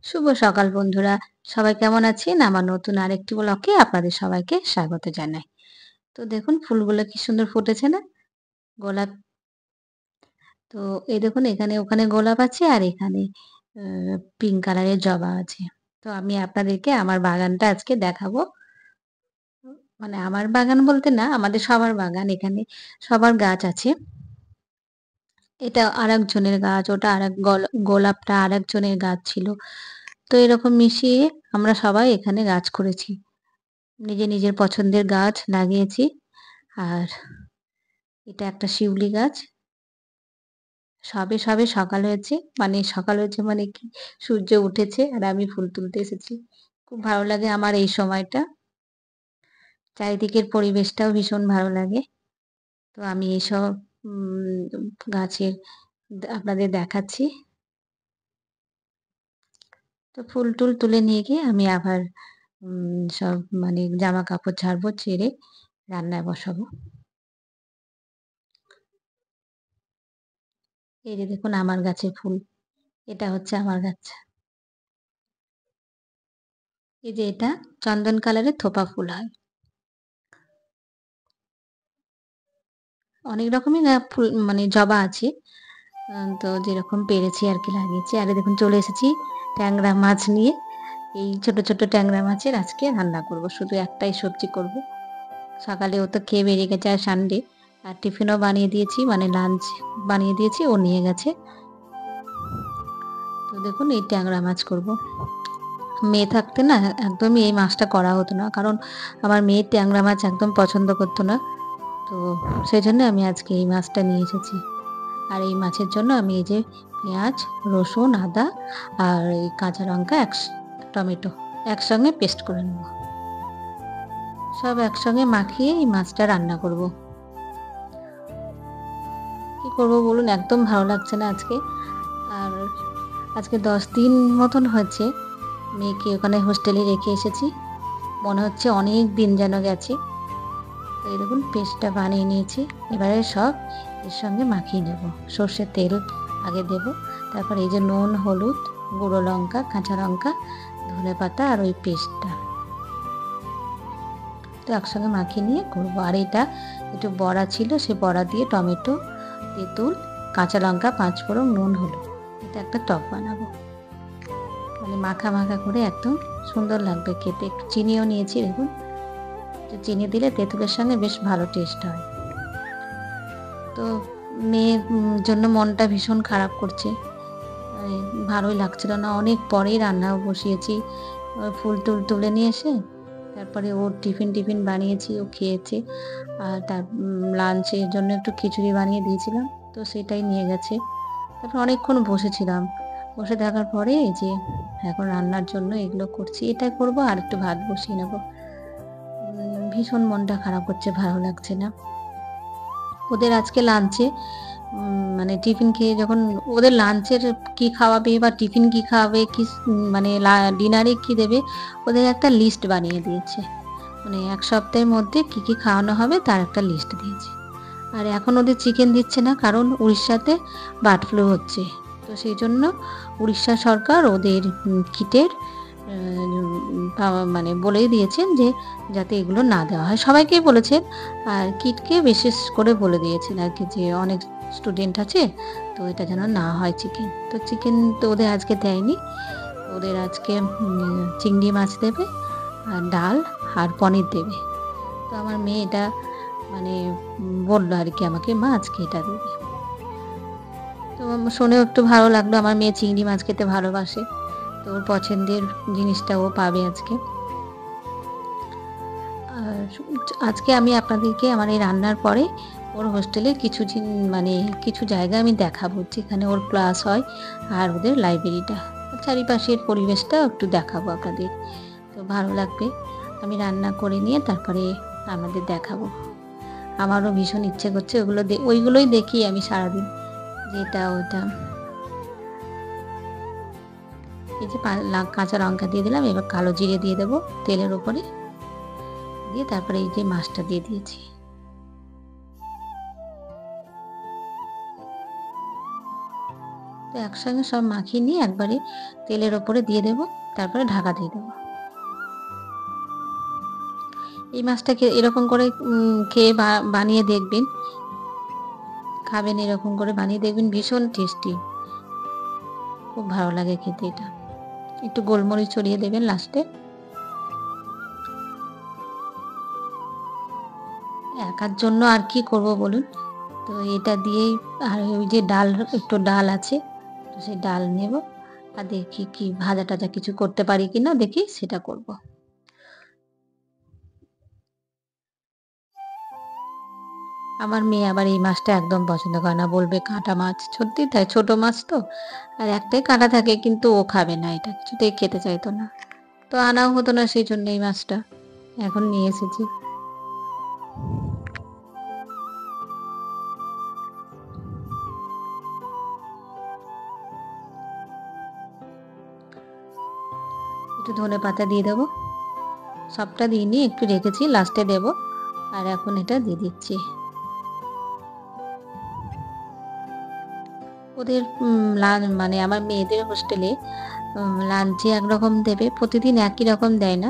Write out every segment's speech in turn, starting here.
শুভ সকাল বন্ধুরা। সবাই কেমন আছেন? আমার নতুন আরেকটি ব্লগে আপনাদের সবাইকে স্বাগত জানাই। তো দেখুন ফুলগুলো কি সুন্দর ফুটেছে না? গোলাপ। তো এই দেখুন এখানে ওখানে গোলাপ আছে আর এখানে আ পিঙ্ক কালারের জবা আছে। তো আমি আপনাদেরকে আমার বাগানটা আজকে দেখাবো। মানে আমার বাগান বলতে না, আমাদের সবার বাগান। এখানে সবার গাছ আছে। এটা আরেকজনের গাছ, ওটা আরেক গোলাপটা আরেকজনের গাছ ছিল। তো এরকম মিশিয়ে আমরা সবাই এখানে গাছ করেছি। নিজের পছন্দের গাছ লাগিয়েছি। আর এটা একটা শিউলি গাছ। সবে সকাল হয়েছে। মানে সকাল হয়েছে মানে কি, সূর্য উঠেছে আর আমি ফুল তুলতে এসেছি। খুব ভালো লাগে আমার এই সময়টা। চারিদিকের পরিবেশটাও ভীষণ ভালো লাগে। তো আমি এইসব গাছের আপনাদের দেখাচ্ছি। তো ফুল-টুল তুলে নিয়ে গিয়ে আমি আবার সব মানে জামাকাপড় ঝাড়বো, ঝেড়ে রান্নায় বসাবো। এই যে দেখুন আমার গাছের ফুল। এটা হচ্ছে আমার গাছ। এই যে এটা চন্দন কালারের থোপা ফুল হয়। অনেক রকমই ফুল মানে জবা আছে। তো যেরকম পেরেছি আরকি লাগিয়েছি। আর এই দেখুন চলে এসেছি ট্যাংরা মাছ নিয়ে। এই ছোট ট্যাংরা মাছের আজকে রান্না করব। শুধু একটাই সবজি করব। সকালে ও তো খেয়ে বেরিয়ে গেছে আর সানডে। আর টিফিনও বানিয়ে দিয়েছি, মানে লাঞ্চ বানিয়ে দিয়েছি, ও নিয়ে গেছে। তো দেখুন এই ট্যাংরা মাছ করব। মেয়ে থাকতে না একদমই এই মাছটা করা হতো না। কারণ আমার মেয়ে ট্যাংরা মাছ একদম পছন্দ করত না। তো সেজন্য আমি আজকে এই মাছটা নিয়ে এসেছি। আর এই মাছের জন্য আমি এই যে পেঁয়াজ, রসুন, আদা আর এই কাঁচা লঙ্কা, টমেটো একসঙ্গে পেস্ট করে নেব। সব একসঙ্গে মাখিয়ে এই মাছটা রান্না করব। কি করব বলুন, একদম ভালো লাগছে না আজকে। আর আজকে 10 দিন মতন হয়েছে মেয়েকে ওখানে হোস্টেলে রেখে এসেছি। মনে হচ্ছে অনেক দিন যেন গেছে। তো এই দেখুন পেস্টটা বানিয়ে নিয়েছি। এবারে সব এর সঙ্গে মাখিয়ে নেব। সর্ষের তেল আগে দেব। তারপর এই যে নুন, হলুদ, গুঁড়ো লঙ্কা, কাঁচা লঙ্কা, ধনেপাতা আর ওই পেস্টটা। তো একসঙ্গে মাখিয়ে নিয়ে করব। আর এটা একটু বড়া ছিল, সে বড়া দিয়ে টমেটো, তেঁতুল, কাঁচা লঙ্কা, পাঁচফোড়ন, নুন, হলুদ। এটা একটা টক বানাবো। মানে মাখা করে একদম সুন্দর লাগবে খেতে। একটু চিনিও নিয়েছি দেখুন। চিনি দিলে তেঁতুলের সঙ্গে বেশ ভালো টেস্ট হয়। তো মেয়ের জন্য মনটা ভীষণ খারাপ করছে। ভালোই লাগছিল না। অনেক পরেই রান্নাও বসিয়েছি। ফুল-টুল তুলে নিয়ে এসে তারপরে ওর টিফিন বানিয়েছি, ও খেয়েছে। আর তার লাঞ্চের জন্য একটু খিচুড়ি বানিয়ে দিয়েছিলাম। তো সেটাই নিয়ে গেছে। তারপর অনেকক্ষণ বসেছিলাম। বসে থাকার পরে এই যে এখন রান্নার জন্য এগুলো করছি। এটাই করব আর একটু ভাত বসিয়ে নেব। ভীষণ মনটা খারাপ হচ্ছে, ভালো লাগছে না। ওদের আজকে লাঞ্চে মানে টিফিন খেয়ে যখন ওদের লাঞ্চের কি খাওয়াবে বা টিফিন কি খাওয়াবে, কি মানে ডিনারে কি দেবে, ওদের একটা লিস্ট বানিয়ে দিয়েছে। মানে ১ সপ্তাহের মধ্যে কি খাওয়ানো হবে তার একটা লিস্ট দিয়েছে। আর এখন ওদের চিকেন দিচ্ছে না, কারণ উড়িষ্যাতে বার্ড ফ্লু হচ্ছে। তো সেইজন্য উড়িষ্যা সরকার ওদের কিটের মানে বলেই দিয়েছেন যে যাতে এগুলো না দেওয়া হয়। সবাইকেই বলেছেন। আর কিটকে বিশেষ করে বলে দিয়েছেন আরকি যে অনেক স্টুডেন্ট আছে, তো এটা যেন না হয় চিকেন। তো চিকেন তো ওদের আজকে দেয়নি। ওদের আজকে চিংড়ি মাছ দেবে আর ডাল আর পনির দেবে। তো আমার মেয়ে এটা মানে বলল আরকি আমাকে, "মা আজকে এটা দেবে।" তো শুনেও একটু ভালো লাগলো। আমার মেয়ে চিংড়ি মাছ খেতে ভালোবাসে। তো ওর পছন্দের জিনিসটা ও পাবে আজকে। আর আজকে আমি আপনাদেরকে আমার এই রান্নার পরে ওর হোস্টেলের মানে কিছু জায়গা আমি দেখাবো, যেখানে ওর ক্লাস হয় আর ওদের লাইব্রেরিটা। চারিপাশের পরিবেশটা একটু দেখাবো আপনাদের। তো ভালো লাগবে। আমি রান্না করে নিয়ে তারপরে আপনাদের দেখাবো। আমারও ভীষণ ইচ্ছে করছে ওইগুলোই দেখি আমি সারাদিন, যে এটা ওটা। এই যে কাঁচা লঙ্কা দিয়ে দিলাম। এবার কালো জিরে দিয়ে দেবো তেলের উপরে। দিয়ে তারপরে এই যে মাছটা দিয়ে দিয়েছি। তো একসঙ্গে সব মাখিয়ে নিয়ে একবারে তেলের ওপরে দিয়ে দেব, তারপরে ঢাকা দিয়ে দেবো। এই মাছটাকে এরকম করে খেয়ে বানিয়ে দেখবেন, খাবেন, এরকম করে বানিয়ে দেখবেন, ভীষণ টেস্টি, খুব ভালো লাগে খেতে এটা। একটু গোলমরিচ ছড়িয়ে দেবেন লাস্টে। একার জন্য আর কি করব বলুন, তো এটা দিয়েই, আর ওই যে ডাল, একটু ডাল আছে, তো সেই ডাল নেব, আর দেখি কি ভাজা টাজা কিছু করতে পারি কিনা, দেখি সেটা করব। আমার মেয়ে আবার এই মাছটা একদম পছন্দ করে না, বলবে কাঁটা মাছ। সত্যি তাই, ছোট মাছ তো, আর একটাই কাঁটা থাকে, কিন্তু ও খাবে না, এটা কিছুতেই খেতে চাইতো না। তো আনাও হতো না সেই জন্য এই মাছটা, এখন নিয়ে এসেছি। একটু ধনে পাতা দিয়ে দেবো, সবটা দিইনি, একটু রেখেছি, লাস্টে দেব। আর এখন এটা দিয়ে দিচ্ছি। ওদের মানে আমার মেয়েদের হোস্টেলে লাঞ্চে একরকম দেবে, প্রতিদিন একই রকম দেয় না,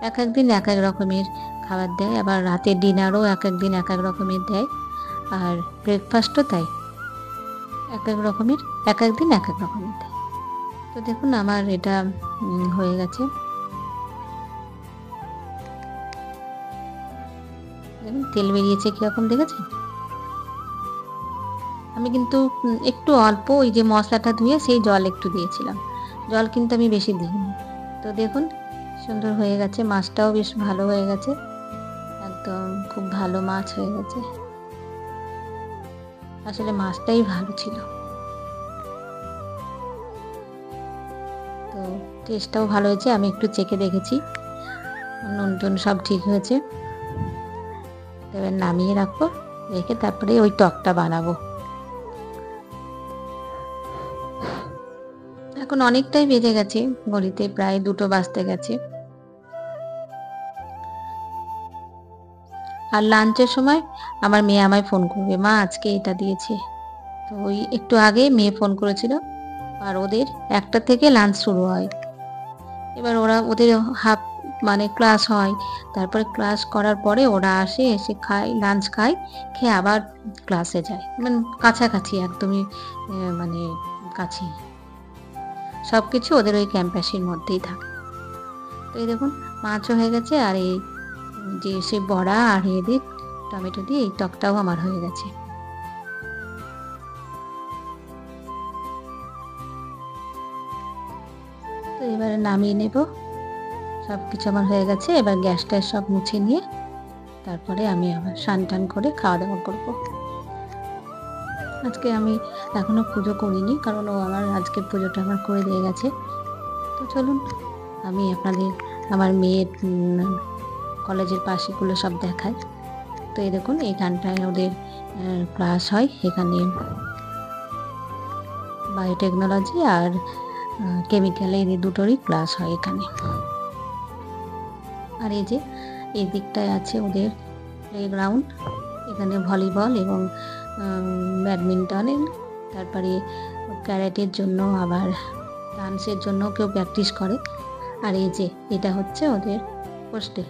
এক একদিন এক এক রকমের খাবার দেয়, আবার রাতের ডিনারও এক একদিন এক এক রকমের দেয়, আর ব্রেকফাস্টও তাই, এক এক রকমের, এক একদিন এক এক রকমের দেয়। তো দেখুন আমার এটা হয়ে গেছে, দেখুন তেল বেরিয়েছে কীরকম, দেখেছেন? আমি কিন্তু একটু অল্প ওই যে মশলাটা ধুয়ে সেই জল একটু দিয়েছিলাম, জল কিন্তু আমি বেশি দিইনি। তো দেখুন সুন্দর হয়ে গেছে, মাছটাও বেশ ভালো হয়ে গেছে, একদম খুব ভালো মাছ হয়ে গেছে, আসলে মাছটাই ভালো ছিল। তো টেস্টটাও ভালো হয়েছে, আমি একটু চেখে দেখেছি, নুন টুন সব ঠিক হয়েছে। এবার নামিয়ে রাখবো, রেখে তারপরে ওই টকটা বানাবো। এখন অনেকটাই বেজে গেছে, ঘড়িতে প্রায় 2টো বাজতে গেছে। আর লাঞ্চের সময় আমার মেয়ে আমায় ফোন করবে, মা আজকে এটা দিয়েছে। তো ওই একটু আগে মেয়ে ফোন করেছিল, আর ওদের 1টা থেকে লাঞ্চ শুরু হয়। এবার ওদের হাফ মানে ক্লাস হয়, তারপরে ক্লাস করার পরে ওরা আসে, এসে খায়, লাঞ্চ খায়, খেয়ে আবার ক্লাসে যায়, মানে কাছাকাছি একদমই, মানে কাছেই, সব কিছু ওদের ওই ক্যাম্পাসের মধ্যেই থাকে। তো এই দেখুন মাছও হয়ে গেছে, আর এই যে সে বড়া আর এদের টমেটো দিয়ে এই টকটাও আমার হয়ে গেছে। তো এবারে নামিয়ে নেব, সব কিছু আমার হয়ে গেছে। এবার গ্যাসটা সব মুছে নিয়ে তারপরে আমি আবার স্নান টান করে খাওয়া দাওয়া করব। আজকে আমি এখনো পুজো করিনি, কারণ ও আমার আজকের পুজোটা আমার করে দিয়ে গেছে। তো চলুন আমি আপনাদের আমার মেয়ের কলেজের পাশেগুলো সব দেখাই। তো এই দেখুন এইখানটায় ওদের ক্লাস হয়, এখানে বায়োটেকনোলজি আর কেমিক্যাল, এই দুটোরই ক্লাস হয় এখানে। আর এই যে এই দিকটায় আছে ওদের প্লেগ্রাউন্ড, এখানে ভলিবল এবং ব্যাডমিন্টনের, তারপরে ক্যারাটের জন্য, আবার ডান্সের জন্য কেউ প্র্যাকটিস করে। আর এই যে এটা হচ্ছে ওদের হোস্টেল,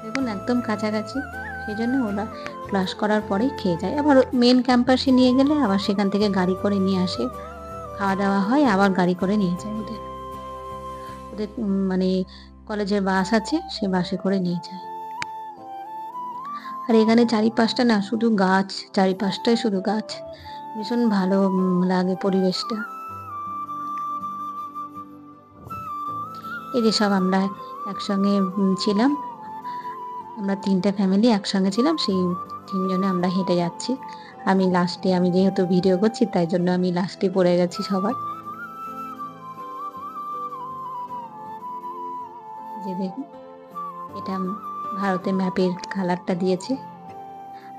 দেখুন একদম কাছাকাছি, সেই জন্য ওরা ক্লাস করার পরেই খেয়ে যায়। আবার মেন ক্যাম্পাসে নিয়ে গেলে আবার সেখান থেকে গাড়ি করে নিয়ে আসে, খাওয়া দাওয়া হয়, আবার গাড়ি করে নিয়ে যায় ওদের ওদের মানে কলেজের বাস আছে, সে বাসে করে নিয়ে যায়। আর এখানে চারিপাশটা না শুধু গাছ, চারিপাশটাই শুধু গাছ, ভীষণ ভালো লাগে পরিবেশটা। এই যে সব আমরা একসঙ্গে ছিলাম, আমরা 3টে ফ্যামিলি একসঙ্গে ছিলাম, সেই 3জনে আমরা হেঁটে যাচ্ছি। আমি লাস্টে, আমি যেহেতু ভিডিও করছি তাই জন্য আমি লাস্টে পড়ে গেছি সবার। যে দেখুন এটা ভারতের ম্যাপের কালারটা দিয়েছে,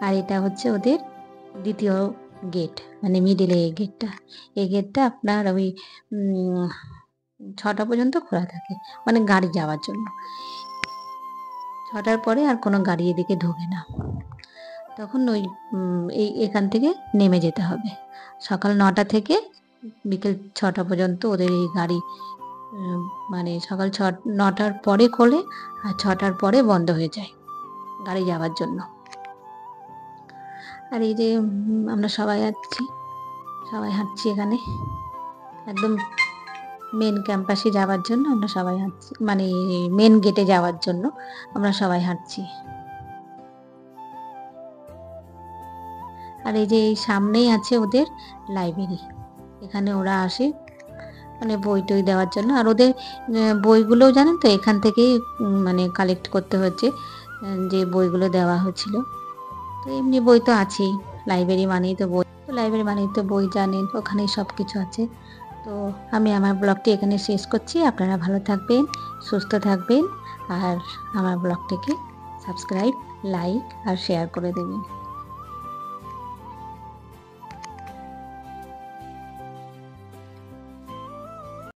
আর এটা হচ্ছে ওদের দ্বিতীয় গেট, মানে মিডিলে এই গেটটা। এই গেটটা আপনার ওই 6টা পর্যন্ত খোলা থাকে, মানে গাড়ি যাওয়ার জন্য। 6টার পরে আর কোনো গাড়ি এদিকে ঢোকে না, তখন ওই এখান থেকে নেমে যেতে হবে। সকাল 9টা থেকে বিকেল 6টা পর্যন্ত ওদের এই গাড়ি মানে সকাল 9টার পরে খোলে আর 6টার পরে বন্ধ হয়ে যায় গাড়ি যাওয়ার জন্য। আর এই যে আমরা সবাই হাঁটছি এখানে একদম মেন ক্যাম্পাসে যাওয়ার জন্য আমরা সবাই হাঁটছি, মানে মেন গেটে যাওয়ার জন্য আমরা সবাই হাঁটছি। আর এই যে এই সামনেই আছে ওদের লাইব্রেরি, এখানে ওরা আসে মানে বই টই দেওয়ার জন্য। আর ওদের বইগুলোও জানেন তো এখান থেকেই মানে কালেক্ট করতে হচ্ছে, যে বইগুলো দেওয়া হচ্ছিল। তো এমনি বই তো আছেই, লাইব্রেরি মানেই তো বই, তো লাইব্রেরি মানেই তো বই জানেন, ওখানেই সব কিছু আছে। তো আমি আমার ব্লগটি এখানে শেষ করছি। আপনারা ভালো থাকবেন, সুস্থ থাকবেন, আর আমার ব্লগটিকে সাবস্ক্রাইব, লাইক আর শেয়ার করে দেবেন।